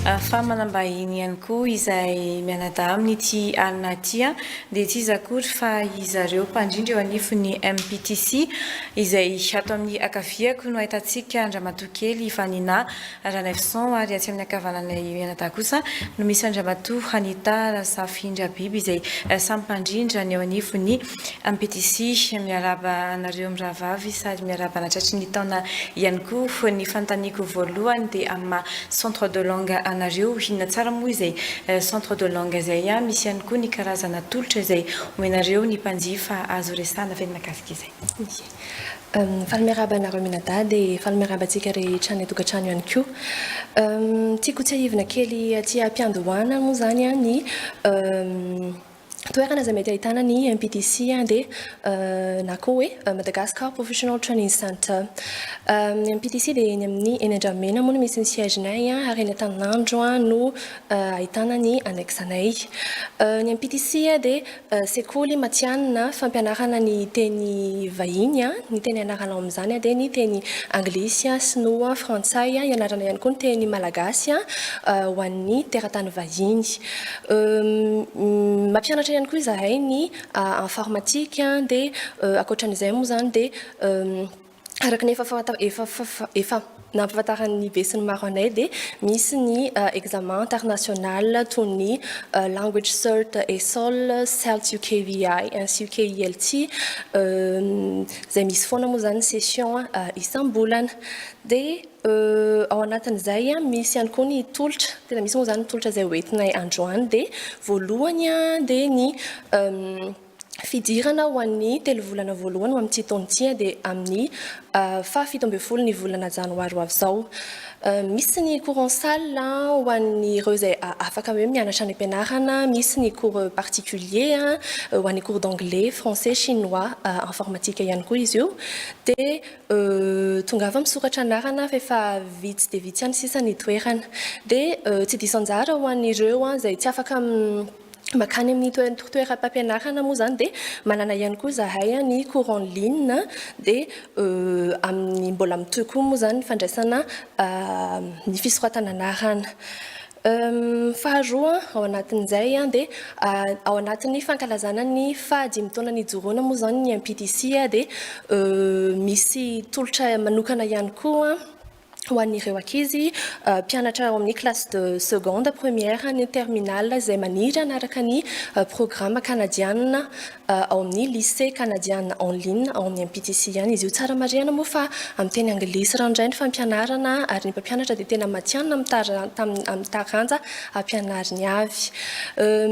Fa manambahiny ihany koa izay mianadahy amin'ity alina ity dia tsy iza akory fa izareo mpandrindra eo anifiny MPTC izay ato amin'ny akaviako no ahitantsika andramatoa kely Vanina Ranefson ary atsy amin'ny akavananay mianadahy kosa no misy andramatoa Hanita Razafindrabiby izay samy mpandrindra ny eo anifiny MPTC. Miaraba anareo mirahavavy sady miaraba anatratry ny taona ihany koa ny fanontaniako voalohany dia amin'ny centre de langue anareo hinona tsara moa izay centre de langue izay misy ihany koa ny karazana tolotra izay omenareo ny mpanjifa azo resana velona kasika izay. Falmeraba anareo minadahy dia falmeraba antsika rehetra ny tokantrano ihany koa. Tiako tsy ahivina kely aty ampiandohana moa zany ny toerana izay mety ahitana ny MPTC dia na koa hoe Madagascar Professional Training Center. Ny MPTC dia eny amin'ny eny Andramena moa no misy ny siège-nay ary eny Antananandro no ahitana ny annexe-nay. Ny MPTC dia sekoly matianina fampianarana ny teny vahiny, ny teny ianarana amin'izany dia ny teny anglisy, sinoa, frantsay, ianarana ihany koa ny teny malagasy ho an'ny teratany vahiny. Mampianatra ihany koa izahay ny informatique dia ankoatran'izay moa zany dia araka ny efa nampahafantaran'ny be sy ny maro anay dia misy ny examen international toy ny language cert ESOL, CELT UKVI ainsi UKILT izay misy foana moa zany session isam-bolana dia ao anatin'izay misy ihany koa ny tolotra tena misy moa zany tolotra izay hoentinay androany dia voalohany dia ny fidirana ho an'ny telo volana voalohany amin'ity taona dia amin'ny fahafito ambin'ny folo ny volana janoary ho avy izao. Misy ny cours en salle ho an'ny ireo izay afaka hoe mianatra ny ampianarana, misy ny cours particulier ho an'ny cours d'anglais, français, chinois, informatique ihany koa izy io dia tonga avy misoratra anarana fa efa vitsy dia vitsy ihany sisa ny toerana dia tsy diso anjara ho an'ireo izay tsy afaka makany amin'ny toeram-pampianarana moa zany dia manana ihany koa izahay ny cours en ligne dia amin'ny mbola mitohy koa moa zany fandraisana ny fisoratana anarana. Faharoa ao anatin'izay dia ao anatin'ny fankalazana ny fahadimy taona ny joroana moa zany ny MPTC dia misy tolotra manokana ihany koa ho an'ireo ankizy mpianatra ao amin'ny classe de seconde, première, ny terminale izay maniry anaraka ny programme canadienne ao amin'ny lycée canadienne en ligne ao amin'ny MPTC ihany. Izy io tsara marihana moa fa amin'ny teny anglisy rahandray ny fampianarana ary ny mpampianatra dia tena matianina amin'ny taranja ampianariny avy.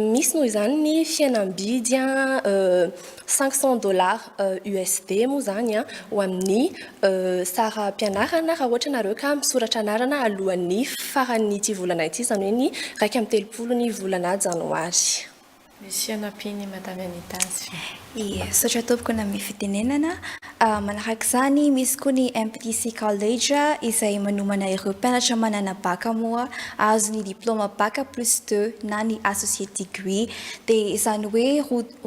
Misy noho izany ny fihenam-bidy $500 USD moa zany ho amin'ny sara ampianarana raha ohatra nareo ka misoratra anarana alohan'ny faran'ny ity volana ity zany hoe ny 1 ny volana janoary. Misy anapiny Madame Anita. Sotra ataoviko na amin'ny fitenenana manaraka izany misy koa ny MPTC College izay manomana ireo mpianatra manana baka moa azo ny diplôma baka plus 2 na ny associate degree dia izany hoe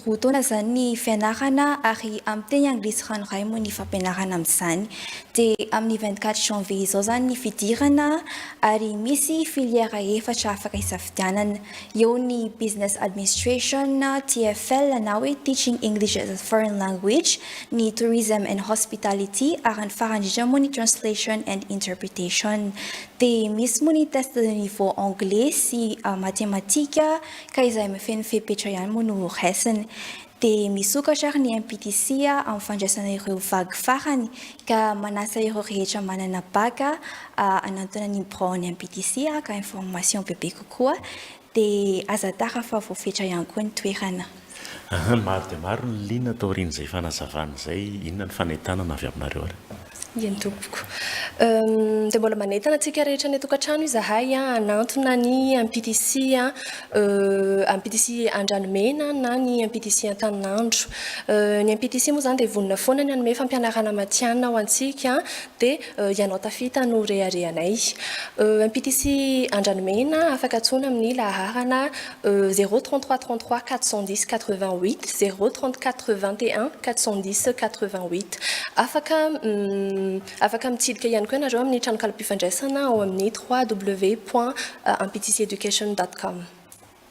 roa taona zany ny fianarana ary amin'ny teny anglisy ranoray moa ny fampianarana amin'izany dia amin'ny 24 janvier izao zany ny fidirana ary misy filière efatra afaka hisafidianana eo ny business administration, TFL na hoe teaching English as a foreign language, ny tourism and hospitality ary ny farany indrindra moa ny translation and interpretation. Dia misy moa ny test de niveau anglais sy matematika ka izay mifeny fepetra ihany moa no raisiny. Dia misokatra ary ny MPTC amin'ny fandraisana ireo vague farany ka manasa ireo rehetra manana baka anatona ny birao ny MPTC ka information bebe kokoa dia azatara fa voafetra ihany koa ny toerana. Maro dia maro ny liana taorian'izay fanazavana izay inona ny fanentanana avy aminareo ary? Eny tompoko. Dia mbola manentana antsika rehetra ny tokantrano izahay anantona ny MPTC MPTC Andranomena na ny MPTC Antananandro. Ny MPTC moa zany dia vonona foana ny anome fampianarana matianina ho antsika dia ianao tafita no reharehanay. MPTC Andranomena afaka antsoina amin'ny laharana 033 33 410 88 034 21 410 88 afaka Afaka mitsidika ihany koa ianareo amin'ny tranokala-pifandraisana ao amin'ny www.mptceducation.com.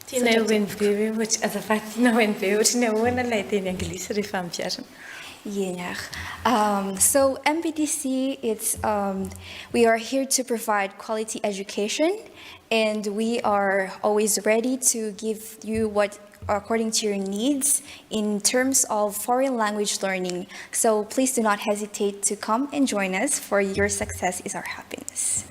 Tiana ONB hoe azafady tiana ONB ohatrany ahoana ilay teny anglisy rehefa mipiarana. Yeah. So MPTC, we are here to provide quality education, and we are always ready to give you what according to your needs in terms of foreign language learning. So please do not hesitate to come and join us, for your success is our happiness.